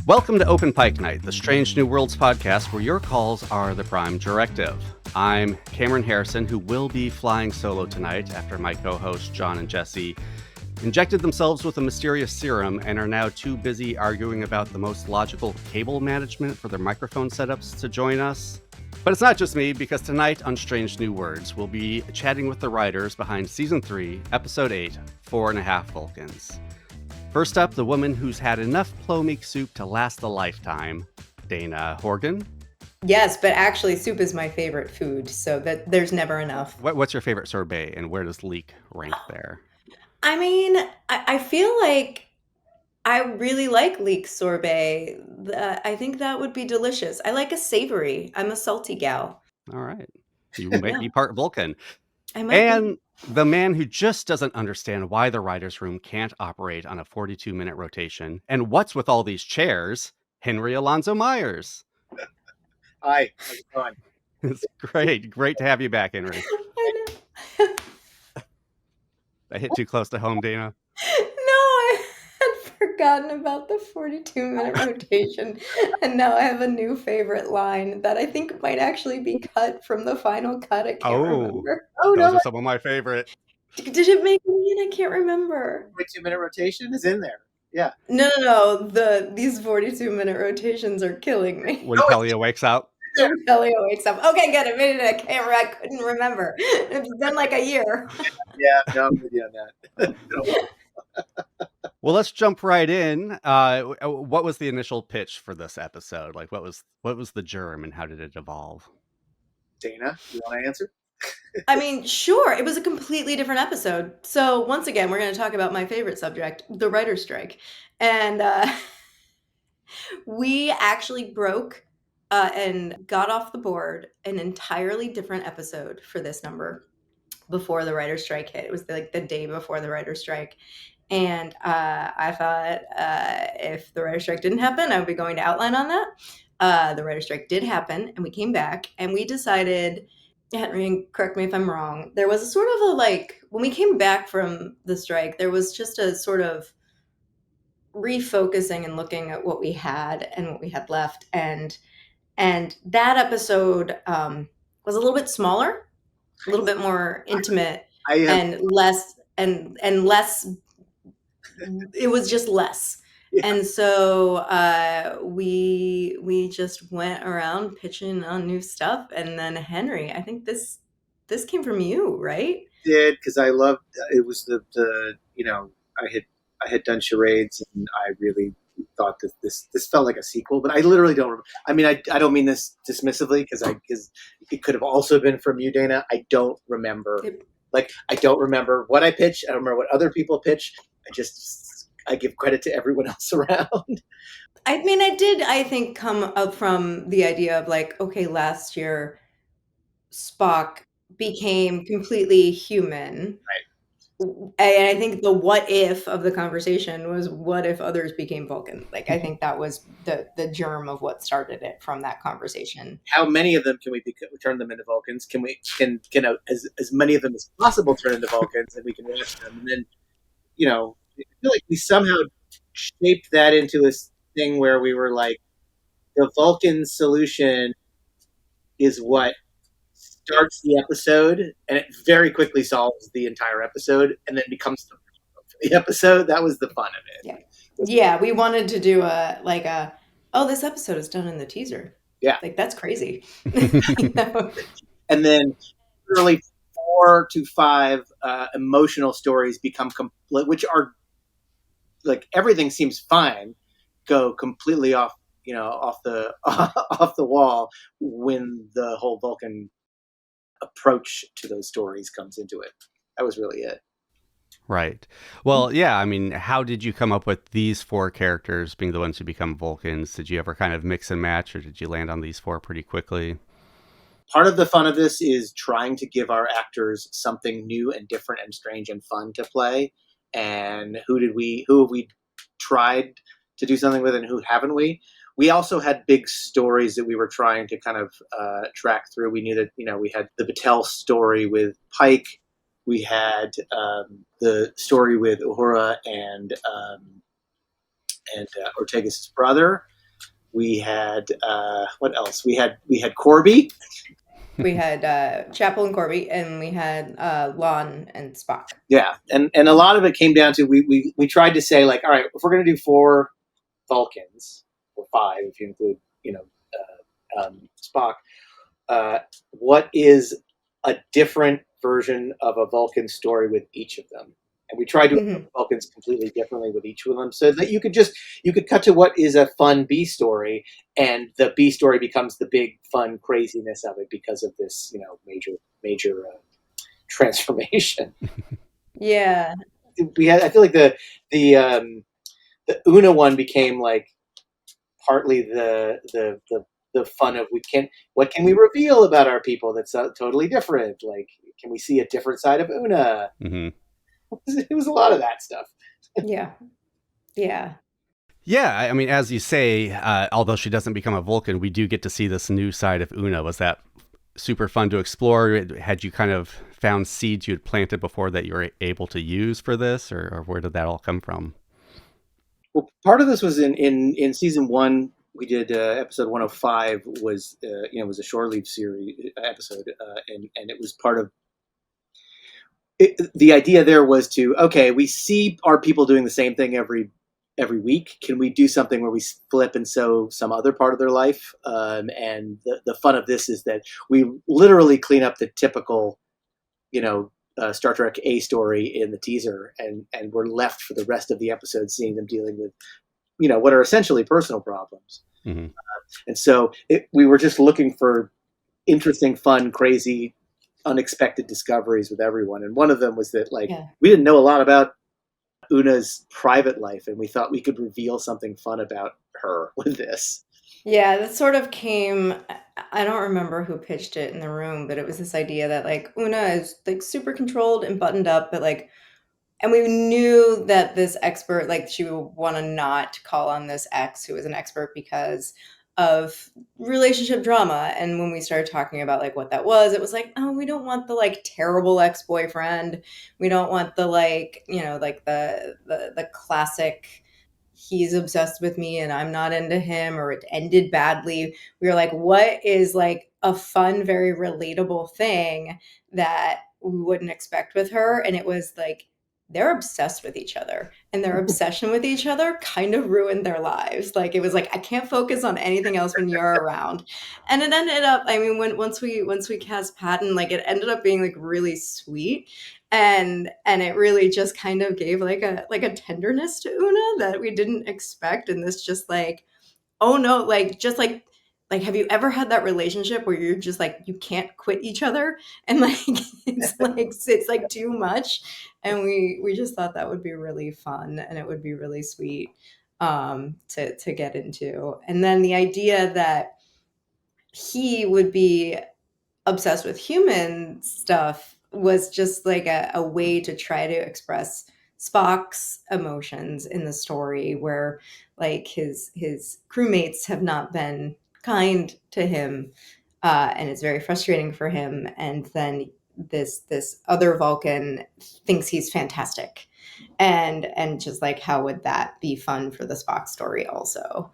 Welcome to Open Pike Night, the Strange New Worlds podcast where your calls are the prime directive. I'm Cameron Harrison, who will be flying solo tonight after my co-hosts John and Jesse injected themselves with a mysterious serum and are now too busy arguing about the most logical cable management for their microphone setups to join us. But it's not just me, because tonight on Strange New Words, we'll be chatting with the writers behind Season 3, Episode 8, 4.5 Vulcans. First up, the woman who's had enough plomeek soup to last a lifetime, Dana Horgan. Yes, but actually soup is my favorite food, so that there's never enough. What's your favorite sorbet, and where does leek rank there? I mean, I feel like I really like leek sorbet. I think that would be delicious. I like a savory. I'm a salty gal. All right. You might be part Vulcan. I might be. The man who just doesn't understand why the writer's room can't operate on a 42-minute rotation. And what's with all these chairs? Henry Alonso Myers. Hi, how's it going? It's great. Great to have you back, Henry. I know. I hit too close to home, Dana. No, I had forgotten about the 42-minute rotation, and now I have a new favorite line that I think might actually be cut from the final cut. I can't remember. Oh, those are some of my favorite. Did it make it? I can't remember. 42-minute rotation is in there. Yeah. No. These 42-minute rotations are killing me. When Pelia wakes up. When Pelia wakes up. Okay, good. I made it. I couldn't remember. It's been like a year. Yeah, no, I'm with you on that. Well, let's jump right in. What was the initial pitch for this episode? Like, what was the germ, and how did it evolve? Dana, you want to answer? I mean, sure. It was a completely different episode. So once again, we're going to talk about my favorite subject, the writer's strike. And we actually broke and got off the board an entirely different episode for this number before the writer's strike hit. It was like the day before the writer's strike. And I thought if the writer's strike didn't happen, I would be going to outline on that. The writer's strike did happen, and we came back, and we decided, Henry, correct me if I'm wrong, there was a sort of a, like, when we came back from the strike, there was just a sort of refocusing and looking at what we had and what we had left. And that episode was a little bit smaller, a little bit more intimate, and less, and less, it was just less. Yeah. And so we just went around pitching on new stuff. And then Henry, I think this came from you, right? Did, because I loved it. Was the I had done charades, and I really thought that this felt like a sequel, but I literally don't. I mean, I don't mean this dismissively, because it could have also been from you, Dana. I don't remember. I don't remember what I pitched. I don't remember what other people pitch. I give credit to everyone else around. I mean, I think, come up from the idea of, like, okay, last year Spock became completely human. Right. And I think the what if of the conversation was, what if others became Vulcan? Like, I think that was the germ of what started it from that conversation. How many of them can we turn them into Vulcans? Can as many of them as possible turn into Vulcans, and we can watch them? And then, I feel like we somehow shaped that into a thing where we were like, the Vulcan solution is what starts the episode, and it very quickly solves the entire episode, and then becomes the episode. That was the fun of it. Yeah, we wanted to do this episode is done in the teaser. Yeah, like, that's crazy. And then really 4 to 5 emotional stories become complete, which are, like, everything seems fine, go completely off the wall when the whole Vulcan approach to those stories comes into it. That was really it. Right. Well, yeah, I mean, how did you come up with these 4 characters being the ones who become Vulcans? Did you ever kind of mix and match, or did you land on these 4 pretty quickly? Part of the fun of this is trying to give our actors something new and different and strange and fun to play. And who have we tried to do something with, and who haven't we? We also had big stories that we were trying to kind of track through. We knew that, we had the Battelle story with Pike. We had the story with Uhura and Ortegas' brother. We had what else? We had Corby. We had Chapel and Corby, and we had Lon and Spock. Yeah, and a lot of it came down to we tried to say, like, all right, if we're going to do 4 Vulcans, or 5 if you include Spock, what is a different version of a Vulcan story with each of them? And we tried to approach Vulcans completely differently with each of them, so that you could cut to what is a fun B story, and the B story becomes the big fun craziness of it because of this, major transformation. Yeah, I feel like the Una one became like partly the fun of what can we reveal about our people that's totally different? Like, can we see a different side of Una? Mm-hmm. It was a lot of that stuff. Yeah. I mean, as you say, although she doesn't become a Vulcan, we do get to see this new side of Una. Was that super fun to explore? Had you kind of found seeds you had planted before that you were able to use for this, or where did that all come from? Well, part of this was in season 1. We did episode 105 was was a shore leave series episode, and it was part of it. The idea there was we see our people doing the same thing every week. Can we do something where we flip and show some other part of their life? And the fun of this is that we literally clean up the typical, Star Trek A story in the teaser, and we're left for the rest of the episode seeing them dealing with, what are essentially personal problems. Mm-hmm. And so we were just looking for interesting, fun, crazy, unexpected discoveries with everyone. And one of them was that, we didn't know a lot about Una's private life, and we thought we could reveal something fun about her with this. Yeah, that sort of came, I don't remember who pitched it in the room, but it was this idea that Una is super controlled and buttoned up, but and we knew that this expert, she would want to not call on this ex who was an expert because of relationship drama. And when we started talking about what that was, it was oh, we don't want the terrible ex-boyfriend. We don't want the the classic, he's obsessed with me and I'm not into him, or it ended badly. We were what is a fun, very relatable thing that we wouldn't expect with her? And it was they're obsessed with each other, and their obsession with each other kind of ruined their lives. It was I can't focus on anything else when you're around. And it ended up, I mean, once we cast Patton, it ended up being really sweet. And it really just kind of gave a tenderness to Una that we didn't expect. And this just oh no, just have you ever had that relationship where you're just you can't quit each other, and it's too much? And we just thought that would be really fun, and it would be really sweet to get into. And then the idea that he would be obsessed with human stuff was just a way to try to express Spock's emotions in the story, where his crewmates have not been kind to him, and it's very frustrating for him. And then this other Vulcan thinks he's fantastic, and just how would that be fun for the Spock story also?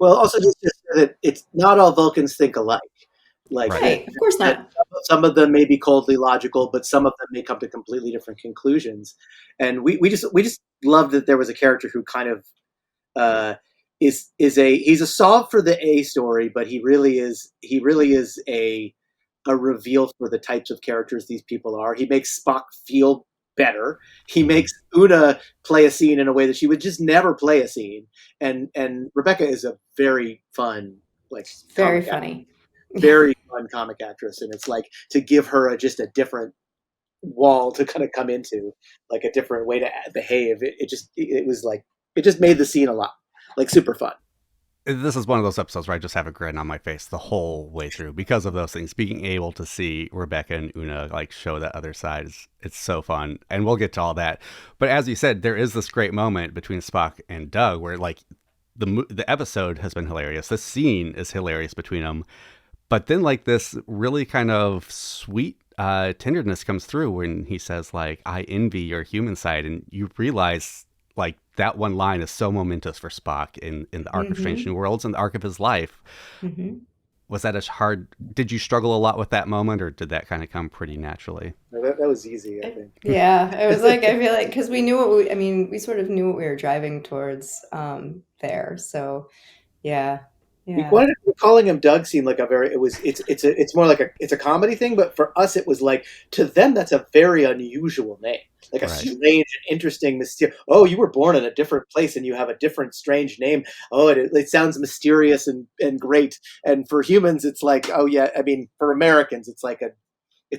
Well, also just that it's not all Vulcans think alike. Right, of course not. Some of them may be coldly logical, but some of them may come to completely different conclusions. And we just love that there was a character who kind of he's a solve for the A story, but he really is a reveal for the types of characters these people are. He makes Spock feel better. He makes Una play a scene in a way that she would just never play a scene. And Rebecca is a very fun, very funny. Very fun comic actress, and it's to give her just a different wall to kind of come into, a different way to behave. It just made the scene a lot super fun. This is one of those episodes where I just have a grin on my face the whole way through because of those things. Being able to see Rebecca and Una show that other side it's so fun, and we'll get to all that. But as you said, there is this great moment between Spock and Doug where the episode has been hilarious. This scene is hilarious between them. But then this really kind of sweet tenderness comes through when he says I envy your human side, and you realize that one line is so momentous for Spock in the arc of Strange New Worlds and the arc of his life. Was that did you struggle a lot with that moment, or did that kind of come pretty naturally? No, that was easy, I think. Yeah, it was like, I feel like, because we knew we sort of knew what we were driving towards there. So, yeah. Calling him Doug seemed like it's more like it's a comedy thing, but for us it was like, to them that's a very unusual name, like a strange, interesting, mysterious. Oh, you were born in a different place and you have a different strange name. Oh, it sounds mysterious and great. And for humans, it's like, oh yeah, I mean, for Americans, it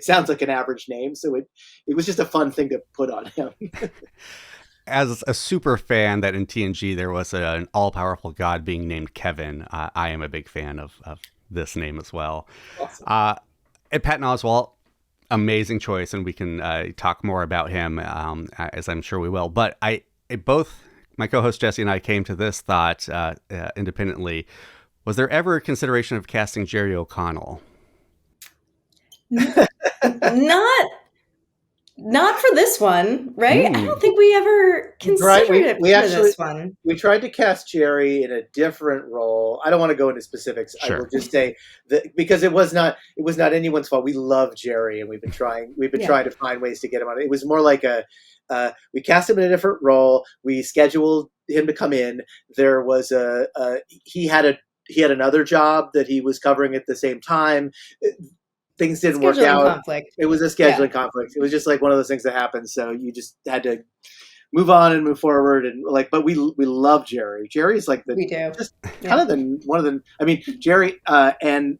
sounds like an average name. So it was just a fun thing to put on him. As a super fan that in TNG there was an all-powerful god being named Kevin, I am a big fan of this name as well. Awesome. And Patton Oswalt, amazing choice, and we can talk more about him, as I'm sure we will. But both my co-host Jesse and I came to this thought independently. Was there ever a consideration of casting Jerry O'Connell? Not for this one, right? I don't think we ever considered it for this one. We tried to cast Jerry in a different role. I don't want to go into specifics. Sure. I will just say that because it was not anyone's fault. We love Jerry, and we've been trying to find ways to get him on. It was more like we cast him in a different role. We scheduled him to come in. There was he had another job that he was covering at the same time. Things didn't work out. Conflict. It was a scheduling conflict. It was just like one of those things that happens. So you just had to move on and move forward. And but we love Jerry. Jerry's like kind of one of the. I mean, Jerry and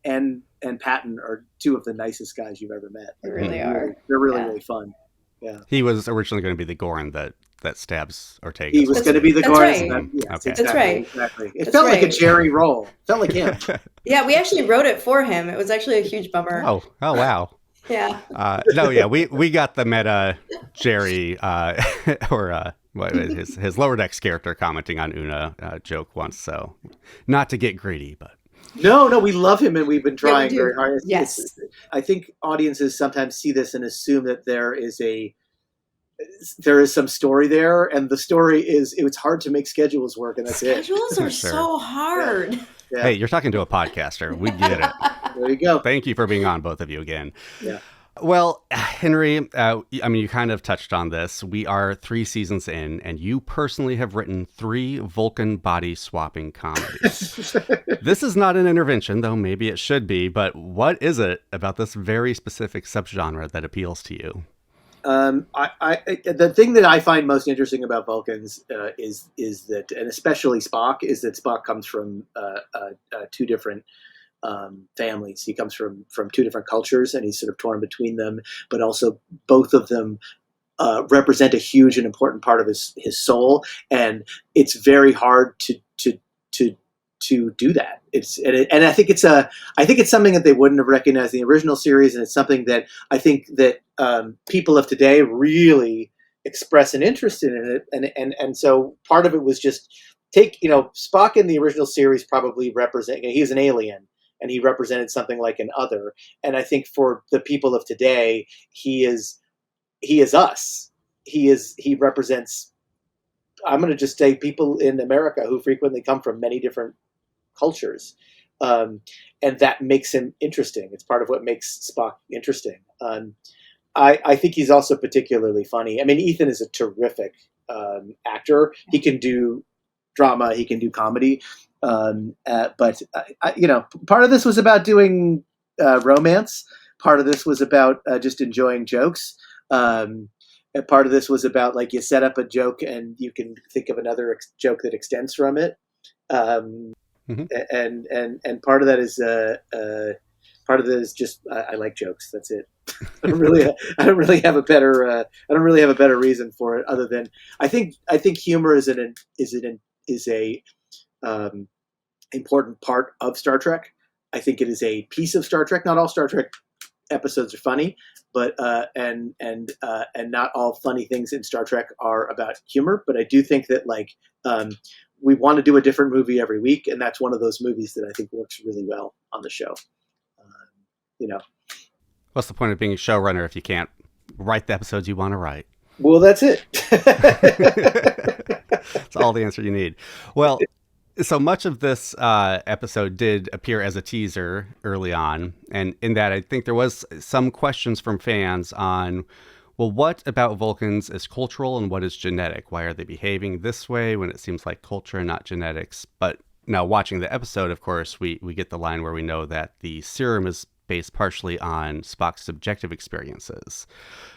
Patton are two of the nicest guys you've ever met. They really are. They're really fun. Yeah. He was originally going to be the Gorn that stabs Ortega. He was going to be the Gorn. Right. Okay. That's right. Exactly. It felt like a Jerry role. It felt like him. Yeah, we actually wrote it for him. It was actually a huge bummer. Oh wow. Yeah. We got the meta Jerry or his Lower Decks character commenting on Una joke once. So not to get greedy, but. No, we love him, and we've been trying very hard. Yes. I think audiences sometimes see this and assume that there is some story there, and the story is it's hard to make schedules work, and that's it. Schedules are so hard. Yeah. Hey, you're talking to a podcaster. We get it. There you go. Thank you for being on, both of you, again. Yeah. Well, Henry, you kind of touched on this. We are 3 seasons in, and you personally have written 3 Vulcan body swapping comedies. This is not an intervention, though maybe it should be, but what is it about this very specific subgenre that appeals to you? The thing that I find most interesting about Vulcans is that, and especially Spock, is that Spock comes from 2 different families. He comes from 2 different cultures, and he's sort of torn between them. But also, both of them represent a huge and important part of his soul, and it's very hard to do that. And I think it's something that they wouldn't have recognized in the original series, and it's something that I think that people of today really express an interest in it. And so part of it was just Spock in the original series probably he's an alien, and he represented something like an other. And I think for the people of today, he is us. He represents, I'm going to just say, people in America who frequently come from many different cultures. And that makes him interesting. It's part of what makes Spock interesting. I think he's also particularly funny. I mean, Ethan is a terrific actor. He can do drama. He can do comedy. But part of this was about doing romance. Part of this was about just enjoying jokes. And part of this was about, like, you set up a joke and you can think of another joke that extends from it. And part of that is just I like jokes. That's it. I don't really have a better reason for it, other than I think humor is a important part of Star Trek. I think it is a piece of Star Trek. Not all Star Trek episodes are funny, but and not all funny things in Star Trek are about humor. But I do think that we want to do a different movie every week, and that's one of those movies that I think works really well on the show. What's the point of being a showrunner if you can't write the episodes you want to write? Well, that's it. It's all the answer you need. Well, so much of this episode did appear as a teaser early on, and in that I think there was some questions from fans on, well, what about Vulcans is cultural and what is genetic? Why are they behaving this way when it seems like culture and not genetics? But now watching the episode, of course, we get the line where we know that the serum is based partially on Spock's subjective experiences.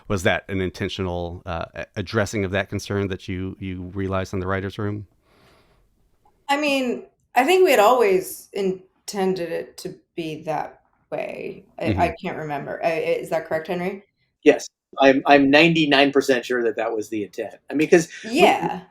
Was that an intentional addressing of that concern that you realized in the writer's room? I mean, I think we had always intended it to be that way. I can't remember. Is that correct, Henry? Yes, I'm 99% sure that was the intent. I mean, because Yeah.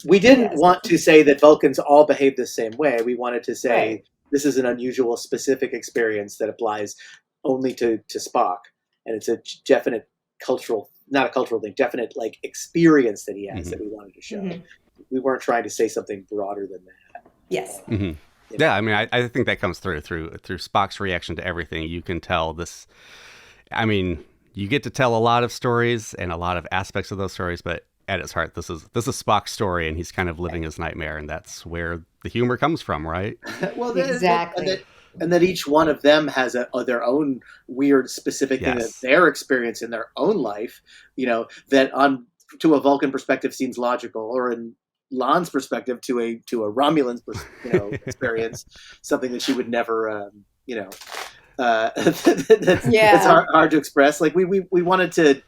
we didn't Yes. want to say that Vulcans all behave the same way. We wanted to say Right. this is an unusual, specific experience that applies only to Spock, and it's a definite cultural, not a cultural thing, definite like experience that he has that we wanted to show. Mhm. We weren't trying to say something broader than that. Yes. Mm-hmm. Yeah, I mean, I think that comes through Spock's reaction to everything. You can tell this. I mean, you get to tell a lot of stories and a lot of aspects of those stories, but at its heart, this is Spock's story, and he's kind of living his nightmare, and that's where the humor comes from, right? Well, Exactly. and that each one of them has their own weird, specific thing that they're experiencing in their own life. You know, that to a Vulcan perspective seems logical, or in Lon's perspective to a Romulan experience, something that she would never that's hard to express. Like we wanted to.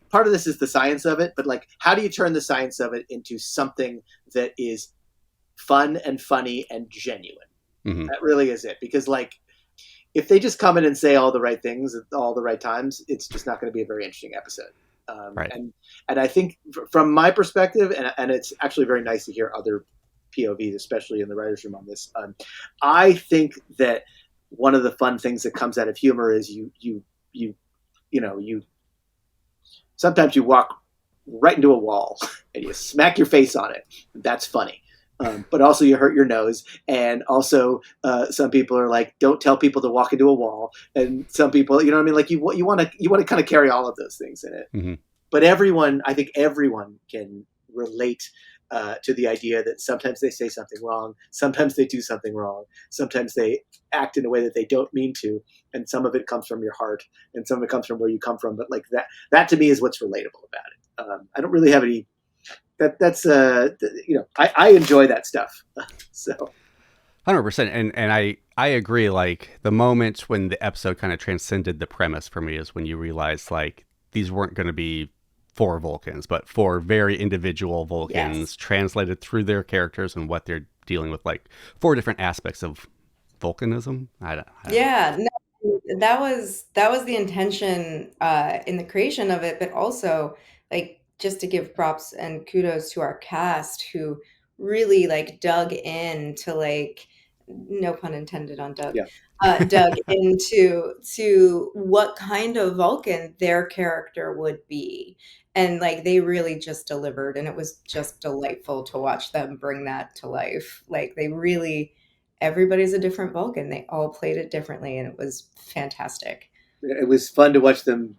Part of this is the science of it, but like, how do you turn the science of it into something that is fun and funny and genuine? Mm-hmm. That really is it. Because like, if they just come in and say all the right things at all the right times, it's just not going to be a very interesting episode. Right. And I think from my perspective, and it's actually very nice to hear other POVs, especially in the writer's room on this. I think that one of the fun things that comes out of humor is you sometimes you walk right into a wall and you smack your face on it. That's funny. But also you hurt your nose. And also some people are like, don't tell people to walk into a wall. And some people, you know what I mean? Like you want to kind of carry all of those things in it. Mm-hmm. But I think everyone can relate to the idea that sometimes they say something wrong. Sometimes they do something wrong. Sometimes they act in a way that they don't mean to. And some of it comes from your heart and some of it comes from where you come from. But like that to me is what's relatable about it. I don't really have any, I enjoy that stuff. So 100%. And I agree. Like the moment when the episode kind of transcended the premise for me is when you realize like these weren't going to be 4 Vulcans, but 4 very individual Vulcans translated through their characters and what they're dealing with, like 4 different aspects of Vulcanism. I don't No, that was the intention in the creation of it, but also like just to give props and kudos to our cast who really like dug into like, no pun intended on Doug. Yeah. Dug into what kind of Vulcan their character would be. And like they really just delivered, and it was just delightful to watch them bring that to life. Like everybody's a different Vulcan. They all played it differently, and it was fantastic. It was fun to watch them,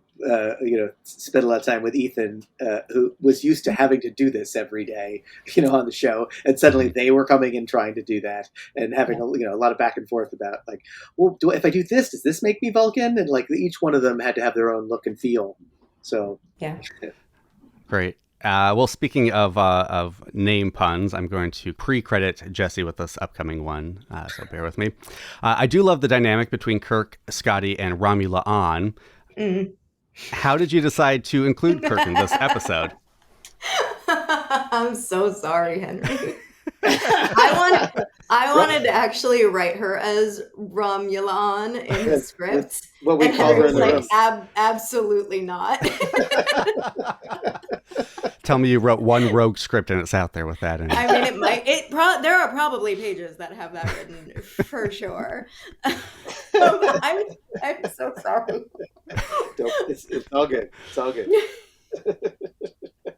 spend a lot of time with Ethan, who was used to having to do this every day, on the show. And suddenly they were coming and trying to do that and having a lot of back and forth about like, well, if I do this, does this make me Vulcan? And like each one of them had to have their own look and feel. So, yeah. Great. Well, speaking of name puns, I'm going to pre-credit Jesse with this upcoming one, so bear with me. I do love the dynamic between Kirk, Scotty, and Romula on. Mm. How did you decide to include Kirk in this episode? I'm so sorry, Henry. I wanted to actually write her as Romulan in the script. What we call her in the room. Absolutely not. Tell me you wrote one rogue script and it's out there with that in it. I mean, there are probably pages that have that written for sure. I'm so sorry. It's all good. It's all good.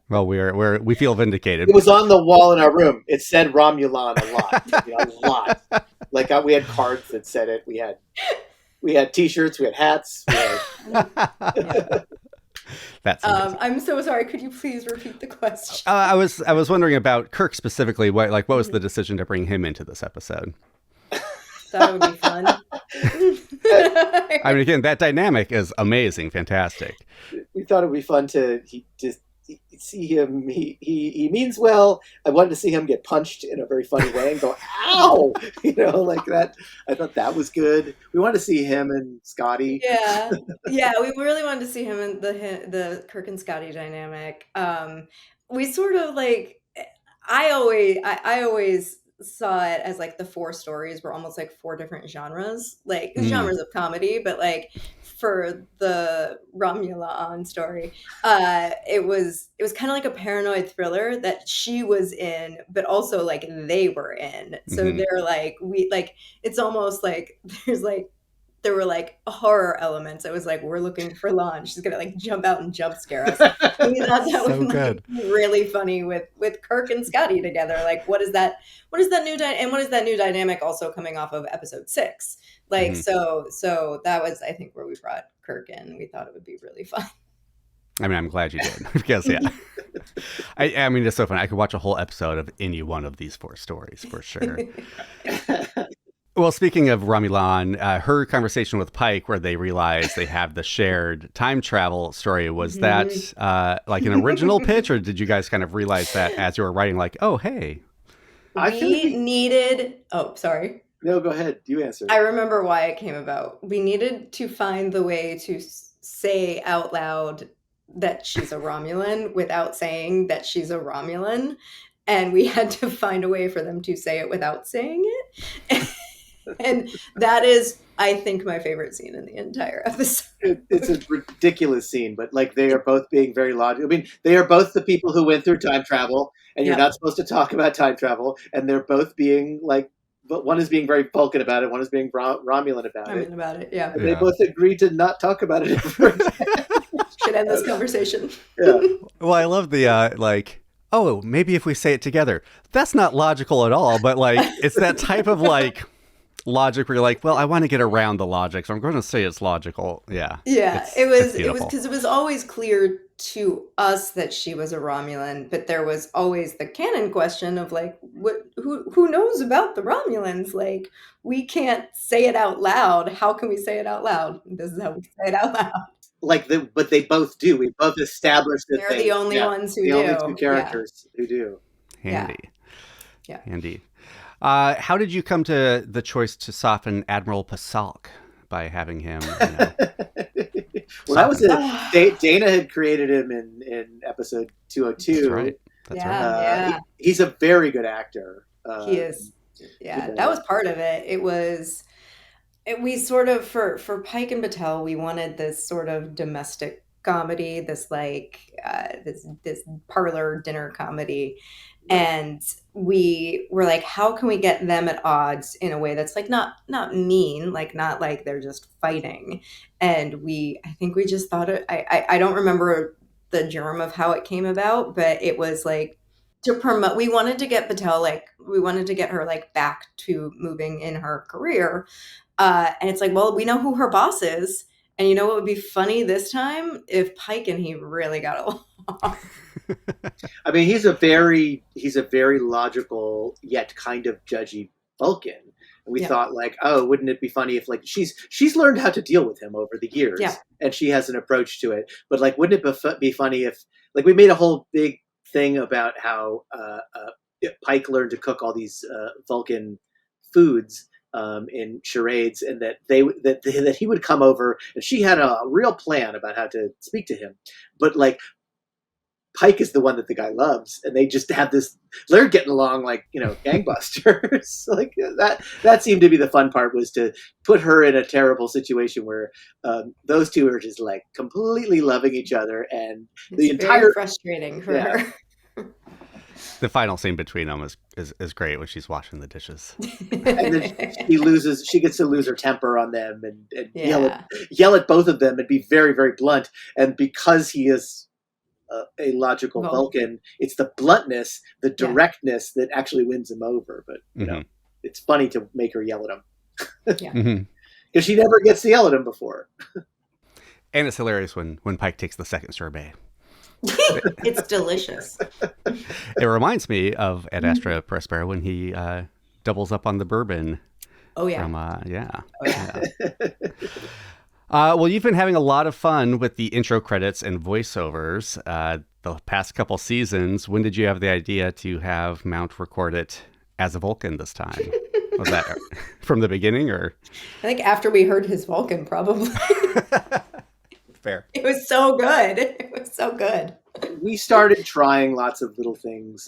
Well, we feel vindicated. It was on the wall in our room. It said Romulan a lot, a lot. Like we had cards that said it. We had T-shirts. We had hats. That's amazing. I'm so sorry. Could you please repeat the question? I was wondering about Kirk specifically. What was the decision to bring him into this episode? Thought it would be fun. I mean, again, that dynamic is amazing, fantastic. We thought it would be fun to see him. He means well. I wanted to see him get punched in a very funny way and go, "Ow!" Like that. I thought that was good. We wanted to see him and Scotty. Yeah, we really wanted to see him in the Kirk and Scotty dynamic. We sort of like. I always saw it as like the 4 stories were almost like 4 different genres, like genres of comedy, but like for the Romulan story, it was kind of like a paranoid thriller that she was in, but also like they were in. So they're like, it's almost like there were like horror elements. It was like, we're looking for lunch. She's gonna like jump out and jump scare us. We thought that was like really funny with Kirk and Scotty together. Like, what is that new dynamic also coming off of episode 6? Like, so that was, I think, where we brought Kirk in. We thought it would be really fun. I mean, I'm glad you did because I mean, it's so funny. I could watch a whole episode of any one of these 4 stories for sure. Well, speaking of Romulan, her conversation with Pike, where they realize they have the shared time travel story, was that like an original pitch, or did you guys kind of realize that as you were writing, like, oh, hey? We needed... Oh, sorry. No, go ahead. You answer. I remember why it came about. We needed to find the way to say out loud that she's a Romulan without saying that she's a Romulan. And we had to find a way for them to say it without saying it. And that is, I think, my favorite scene in the entire episode. It's a ridiculous scene, but like they are both being very logical. I mean, they are both the people who went through time travel, and you're not supposed to talk about time travel, and they're both being like, but one is being very Vulcan about it, one is being Romulan about it. Yeah. And they both agreed to not talk about it ever again. Should end this conversation. Yeah. Well, I love the like, oh, maybe if we say it together. That's not logical at all, but like, it's that type of like logic where you're like, well, I want to get around the logic, so I'm going to say it's logical. Yeah. It was because it was always clear to us that she was a Romulan, but there was always the canon question of like, who knows about the Romulans? Like, we can't say it out loud. How can we say it out loud? This is how we say it out loud. But they both do. We both established that they're the only ones who do. The only 2 characters who do. Handy. Yeah. Handy. How did you come to the choice to soften Admiral Pasalk by having him? Well, that was Dana had created him in episode 202. That's right. He's a very good actor. He is. Yeah, that was part of it. It was. We sort of for Pike and Batel, we wanted this sort of domestic comedy, this like this parlor dinner comedy. And we were like, how can we get them at odds in a way that's like not mean, like not like they're just fighting. And I think we just thought it. I don't remember the germ of how it came about, but it was like to promote. We wanted to get Batel, like we wanted to get her like back to moving in her career. And it's like, well, we know who her boss is, and you know what would be funny this time if Pike and he really got along. I mean, he's a very logical yet kind of judgy Vulcan. And we thought like, oh, wouldn't it be funny if like she's learned how to deal with him over the years, and she has an approach to it. But like, wouldn't it be funny if like we made a whole big thing about how Pike learned to cook all these Vulcan foods in charades, and that he would come over, and she had a real plan about how to speak to him, but like Pike is the one that the guy loves, and they just have this. They're getting along like gangbusters. Like that seemed to be the fun part, was to put her in a terrible situation where those 2 are just like completely loving each other, and the entire very frustrating for her. The final scene between them is great when she's washing the dishes. And then she gets to lose her temper on them and yell at both of them and be very, very blunt. And because he is a logical Vulcan, it's the bluntness, the directness that actually wins him over. But you know, it's funny to make her yell at him. Because she never gets to yell at him before. And it's hilarious when Pike takes the second sorbet. It's delicious. It reminds me of Ad Astra Prospera when he doubles up on the bourbon. Oh yeah. From, Oh, yeah. yeah. Well, you've been having a lot of fun with the intro credits and voiceovers the past couple seasons. When did you have the idea to have Mount record it as a Vulcan this time? Was that from the beginning, or? I think after we heard his Vulcan, probably. Fair. It was so good. It was so good. We started trying lots of little things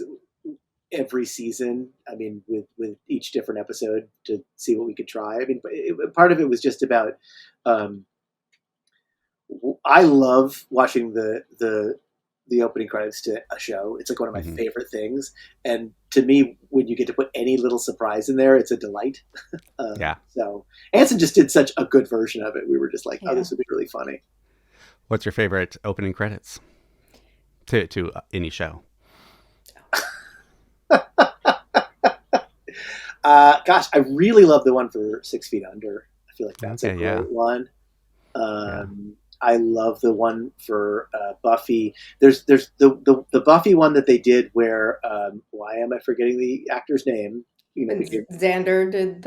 every season. I mean, with each different episode to see what we could try. I mean, part of it was just about. I love watching the opening credits to a show. It's like one of my favorite things. And to me, when you get to put any little surprise in there, it's a delight. Yeah. So Anson just did such a good version of it. We were just like, oh, this would be really funny. What's your favorite opening credits to any show? Gosh, I really love the one for 6 Feet Under. I feel like that's a great one. I love the one for Buffy. There's the Buffy one that they did where why am I forgetting the actor's name? Xander did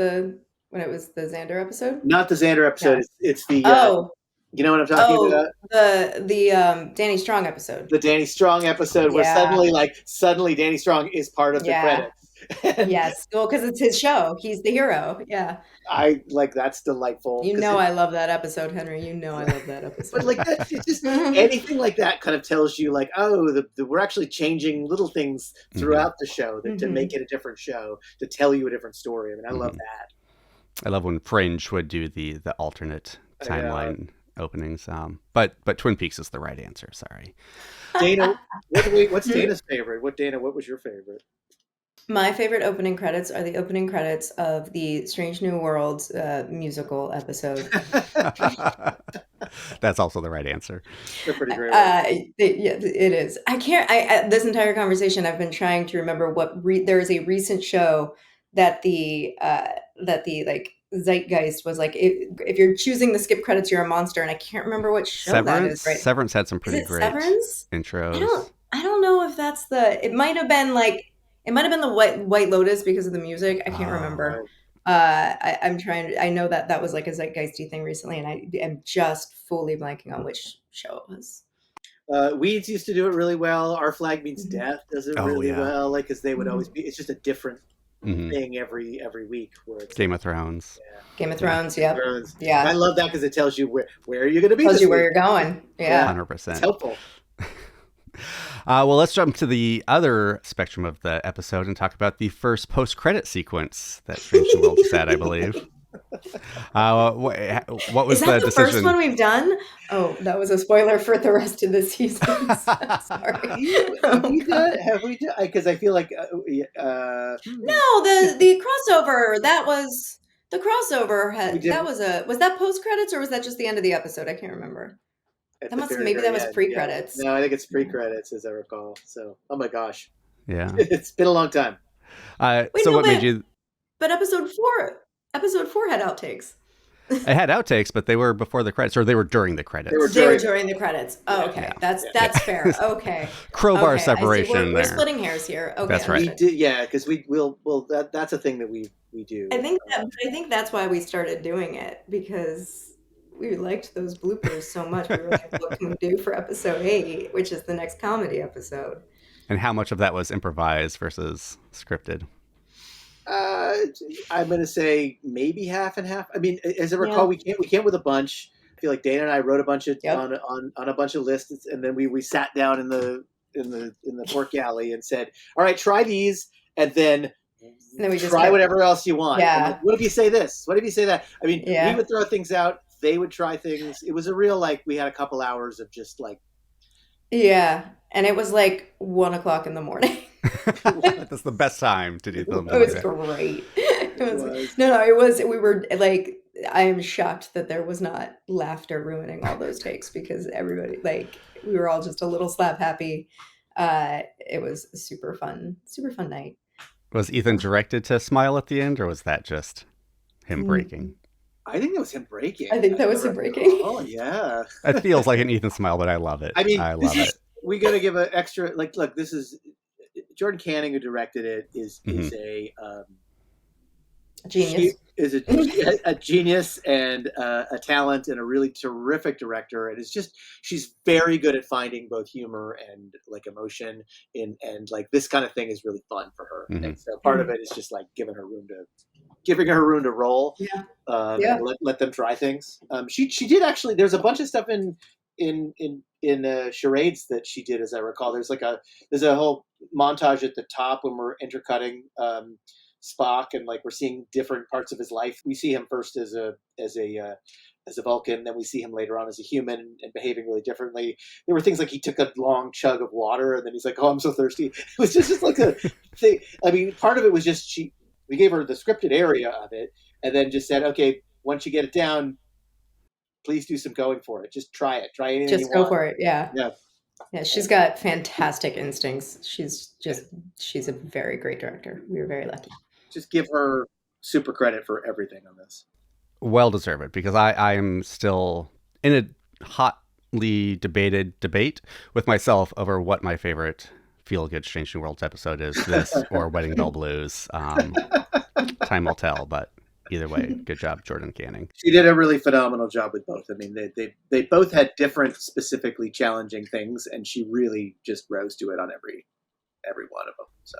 when it was the Xander episode. Not the Xander episode. Yeah. It's the you know what I'm talking about? The Danny Strong episode. The Danny Strong episode where suddenly Danny Strong is part of the credits. Yes, well, because it's his show. He's the hero. Yeah. That's delightful. I love that episode, Henry. I love that episode. But it's just anything like that kind of tells you we're actually changing little things throughout the show to make it a different show, to tell you a different story. I mean, I love that. I love when Fringe would do the alternate timeline openings. But Twin Peaks is the right answer. Sorry. Dana, what's Dana's favorite? What was your favorite? My favorite opening credits are the opening credits of the Strange New Worlds musical episode. That's also the right answer. They're pretty great. It is. This entire conversation, I've been trying to remember there is a recent show that the zeitgeist was like, if you're choosing the skip credits, you're a monster, and I can't remember what show that is. Right? Severance had some pretty great intros. I don't know if that's it might have been the White Lotus because of the music. I can't remember. I know that was like a zeitgeisty thing recently, and I am just fully blanking on which show it was. Weeds used to do it really well. Our Flag Means Death does it really well. Because they would always be. It's just a different thing every week. Where it's Game of Thrones. Yeah. Game of Thrones. Yeah. Yeah. I love that because it tells you where you're going to be. Tells you where you're going. Yeah. 100%. It's helpful. Well, let's jump to the other spectrum of the episode and talk about the first post-credit sequence that Strange New Worlds had, I believe. What was the decision? The first one we've done? Oh, that was a spoiler for the rest of the season. Sorry. Have we done? Because I feel like no, the crossover. That was the crossover. Was that post credits or was that just the end of the episode? I can't remember. That was pre-credits. Yeah. No, I think it's pre-credits, as I recall. So, oh my gosh, yeah, it's been a long time. What made you? But episode four had outtakes. It had outtakes, but they were before the credits, or they were during the credits. They were during the credits. Oh, okay, that's fair. Okay, crowbar separation. We're splitting hairs here. Okay, that's right. We did, because that's a thing that we do. I think that's why we started doing it, because we liked those bloopers so much. We were like, what can we do for episode 8, which is the next comedy episode? And how much of that was improvised versus scripted? I'm going to say maybe half and half. I mean, as I recall, we came with a bunch. I feel like Dana and I wrote a bunch of on a bunch of lists, and then we sat down in the pork alley and said, "All right, try these, and then we just try whatever else you want." Yeah. What if you say this? What if you say that? I mean, we would throw things out. They would try things. It was a real we had a couple hours of just Yeah, and it was 1:00 in the morning. That's the best time to do them. It was great. It was. We were I am shocked that there was not laughter ruining all those takes, because everybody we were all just a little slap happy. It was a super fun night. Was Ethan directed to smile at the end, or was that just him breaking? I think that was him breaking. I think that was him breaking. Oh yeah. It feels like an Ethan smile, but I love it. I mean, I love it. We got to give an extra like. Look, this is Jordan Canning, who directed it, is a genius. She is a genius and a talent and a really terrific director, and it's just she's very good at finding both humor and like emotion in, and like this kind of thing is really fun for her. And so part of it is just like giving her room to roll. Yeah. And let them try things. She did actually. There's a bunch of stuff in charades that she did, as I recall. There's a whole montage at the top when we're intercutting Spock, and like we're seeing different parts of his life. We see him first as a Vulcan, then we see him later on as a human and behaving really differently. There were things like he took a long chug of water, and then he's like, "Oh, I'm so thirsty." It was just like a thing. I mean, part of it was just we gave her the scripted area of it, and then just said, "Okay, once you get it down, please do some going for it. Just try it. Try anything. Just go for it." Yeah. Yeah, she's got fantastic instincts. She's a very great director. We were very lucky. Just give her super credit for everything on this. Well deserved, because I am still in a hotly debated debate with myself over what my favorite Feel Good Strange New Worlds episode is, this or Wedding Bell Blues. Time will tell, but either way, good job, Jordan Canning. She did a really phenomenal job with both. I mean, they both had different, specifically challenging things, and she really just rose to it on every one of them. So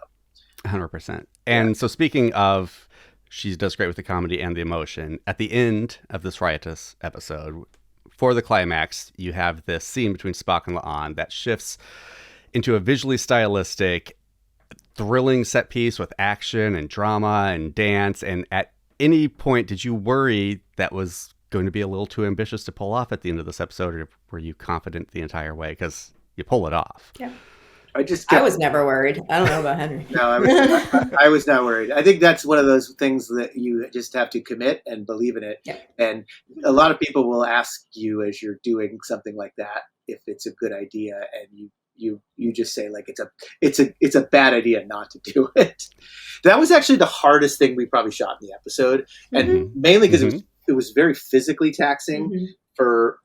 100%. And so speaking of, she does great with the comedy and the emotion. At the end of this riotous episode, for the climax, you have this scene between Spock and La'an that shifts into a visually stylistic, thrilling set piece with action and drama and dance. And at any point, did you worry that was going to be a little too ambitious to pull off at the end of this episode, or were you confident the entire way? Because you pull it off. Yeah. I was never worried. I don't know about Henry. No, I was not worried. I think that's one of those things that you just have to commit and believe in it. Yeah. And a lot of people will ask you as you're doing something like that if it's a good idea, and you just say like it's a bad idea not to do it. That was actually the hardest thing we probably shot in the episode, and mainly because it was very physically taxing for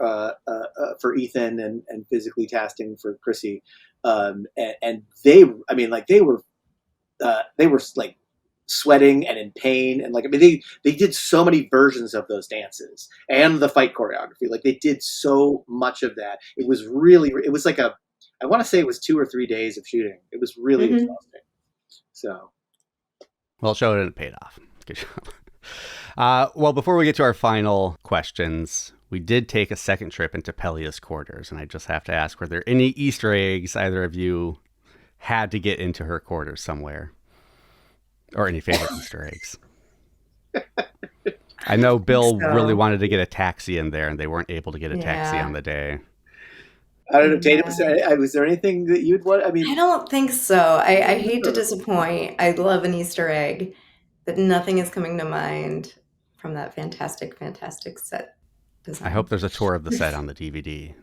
Ethan and physically taxing for Chrissy. And they were like sweating and in pain, and like, I mean, they did so many versions of those dances and the fight choreography. Like they did so much of that. It was like I want to say it was 2 or 3 days of shooting. It was really exhausting. So, well, it showed and it paid off. Good job. Well, before we get to our final questions, we did take a second trip into Pelia's quarters, and I just have to ask, were there any Easter eggs either of you had to get into her quarters somewhere? Or any favorite Easter eggs? I know Bill really wanted to get a taxi in there, and they weren't able to get a taxi on the day. I don't know, Dana, was there anything that you'd want? I mean, I don't think so. I hate to disappoint. I love an Easter egg, but nothing is coming to mind from that fantastic set design. I hope there's a tour of the set on the DVD.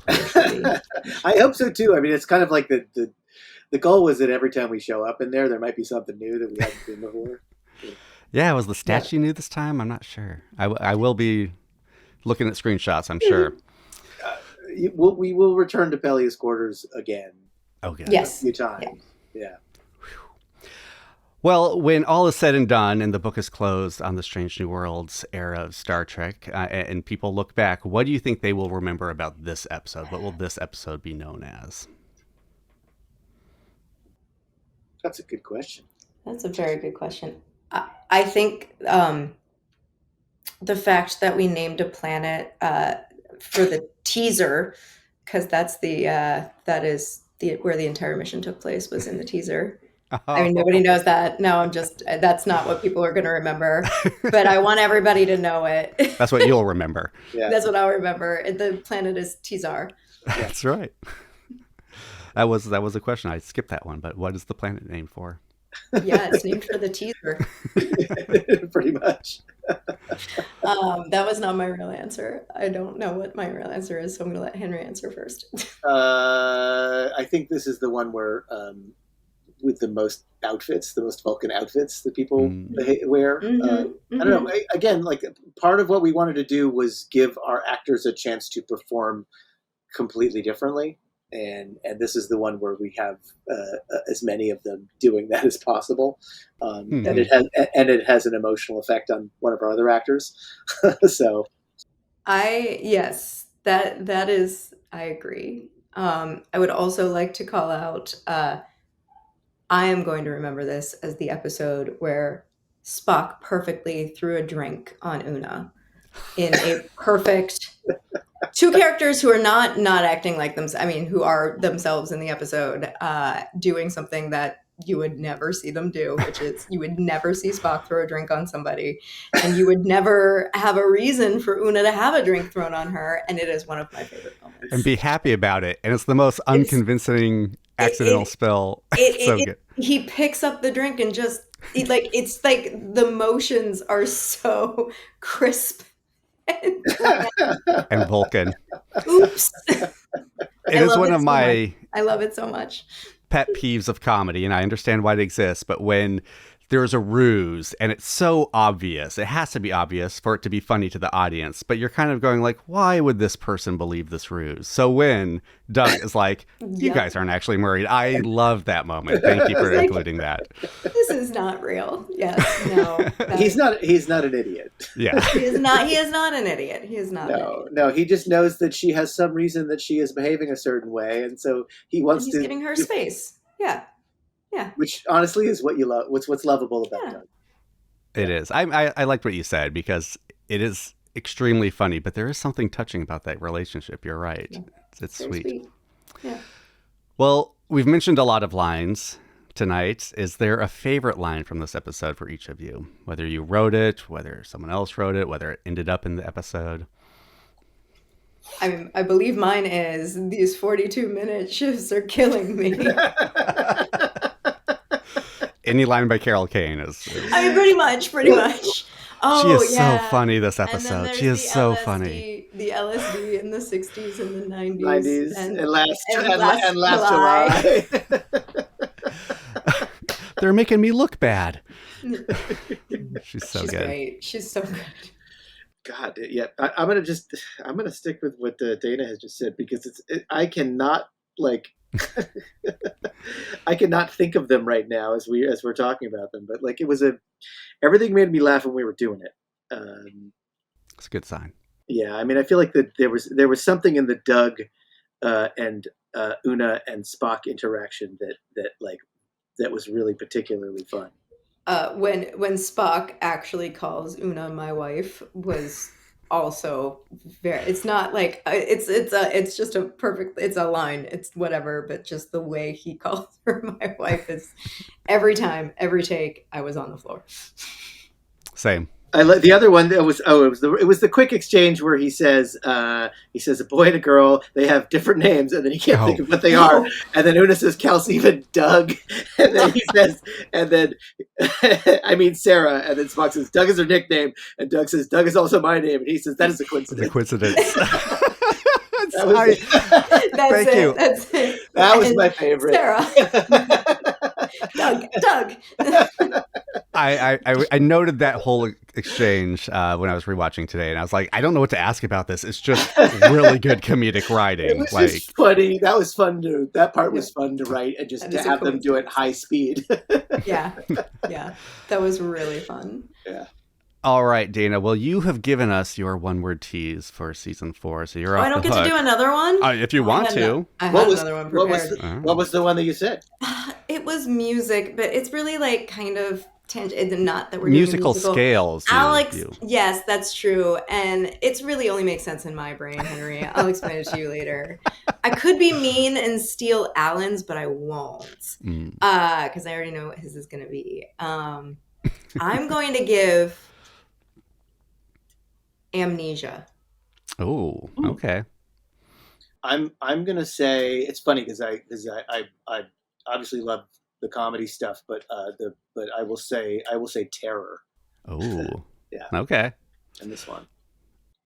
I hope so too. I mean, it's kind of like the goal was that every time we show up in there might be something new that we haven't seen before. Yeah, was the statue new this time? I'm not sure. I will be looking at screenshots, I'm sure. We will return to Pelia's quarters again. Okay. Yes. A few times. Yeah. Well, when all is said and done and the book is closed on the Strange New Worlds era of Star Trek, and people look back, what do you think they will remember about this episode? What will this episode be known as? That's a good question. That's a very good question. I think the fact that we named a planet for the teaser, because that's that is where the entire mission took place, was in the teaser. I mean, nobody knows that. No, that's not what people are going to remember, but I want everybody to know it. That's what you'll remember. Yeah. That's what I'll remember. The planet is Tizar. That's right. That was a question. I skipped that one, but what is the planet named for? Yeah, it's named for the teaser. Pretty much. That was not my real answer. I don't know what my real answer is, so I'm going to let Henry answer first. I think this is the one where with the most outfits, the most Vulcan outfits that people wear. I don't know. Again, like part of what we wanted to do was give our actors a chance to perform completely differently. And this is the one where we have as many of them doing that as possible, and it has an emotional effect on one of our other actors. So, that is, I agree. I would also like to call out. I am going to remember this as the episode where Spock perfectly threw a drink on Una in a perfect. Two characters who are not acting like themselves. I mean, who are themselves in the episode, doing something that you would never see them do, which is you would never see Spock throw a drink on somebody, and you would never have a reason for Una to have a drink thrown on her, and it is one of my favorite moments. And be happy about it. And it's the most unconvincing accidental spill. So good. He picks up the drink and just, it's like the motions are so crisp. And Vulcan. Oops. It is one of my... I love it so much. Pet peeves of comedy, and I understand why it exists, but when there's a ruse and it's so obvious, it has to be obvious for it to be funny to the audience, but you're kind of going like, why would this person believe this ruse? So when Doug is like, you guys aren't actually married, I love that moment. Thank you for including that. This is not real. Yes, no. He's not an idiot. Yeah. He is not an idiot. He is not. No, he just knows that she has some reason that she is behaving a certain way, and so he's giving her space. Yeah. Yeah. Which honestly is what you love. What's lovable about Doug. It is. I liked what you said because it is extremely funny, but there is something touching about that relationship. You're right. Yeah. It's sweet. Yeah. Well, we've mentioned a lot of lines tonight. Is there a favorite line from this episode for each of you? Whether you wrote it, whether someone else wrote it, whether it ended up in the episode? I believe mine is, these 42-minute shifts are killing me. Any line by Carol Kane is... I mean, pretty much. Oh, she is so funny this episode. She is so funny. The LSD in the 60s and the 90s. 90s and last July. They're making me look bad. She's good. Great. She's so good. God, yeah. I'm gonna stick with what Dana has just said because I cannot I cannot think of them right now as we're talking about them. But like everything made me laugh when we were doing it. It's a good sign. Yeah, I mean, I feel like that there was something in the Doug and Una and Spock interaction that was really particularly fun. When Spock actually calls Una my wife was also very. It's not like it's just a perfect. It's a line. It's whatever, but just the way he calls her my wife is every time, every take. I was on the floor. Same. I like the other one. It was the quick exchange where he says a boy and a girl, they have different names, and then he can't think of what they are, and then Una says Kelsey and Doug, and then he says, and then I mean Sarah, and then Spock says Doug is her nickname, and Doug says Doug is also my name, and he says that is a coincidence. Thank you. That's it. That was my favorite. Sarah. Doug. I noted that whole exchange when I was rewatching today, and I was like, I don't know what to ask about this. It's just really good comedic writing. It was just funny. That was fun that part was fun to write and just to have them do it high speed. Yeah. That was really fun. Yeah. All right, Dana. Well, you have given us your one-word tease for season 4, so you're off the hook. I don't get to do another one? If you want to. I had another one prepared. What was the one that you said? It was music, but it's really like kind of tangent. Not that we're musical doing musical scales. Alex, yes, that's true, and it's really only makes sense in my brain, Henry. I'll explain it to you later. I could be mean and steal Alan's, but I won't, because I already know what his is going to be. I'm going to give Amnesia. Oh, okay. I'm gonna say it's funny because I obviously love the comedy stuff, but I will say Terror. Oh, yeah. Okay. And this one,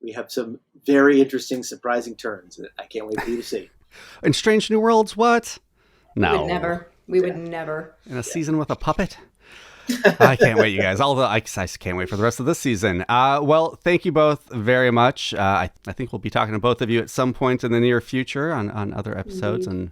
we have some very interesting, surprising turns that I can't wait for you to see. In Strange New Worlds, what? No, would never. We would never. In a season with a puppet? I can't wait, you guys. Although I can't wait for the rest of this season. Well, thank you both very much. I think we'll be talking to both of you at some point in the near future on other episodes and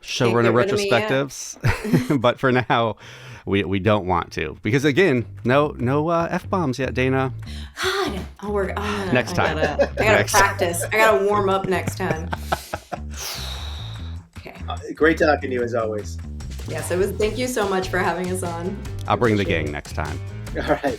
showrunner retrospectives. But for now, we don't want to, because again, no F-bombs yet, Dana. God, next time. I gotta practice. I gotta warm up next time. Okay. Great talking to you as always. Yes, it was. Thank you so much for having us on. I'll bring the gang next time. All right.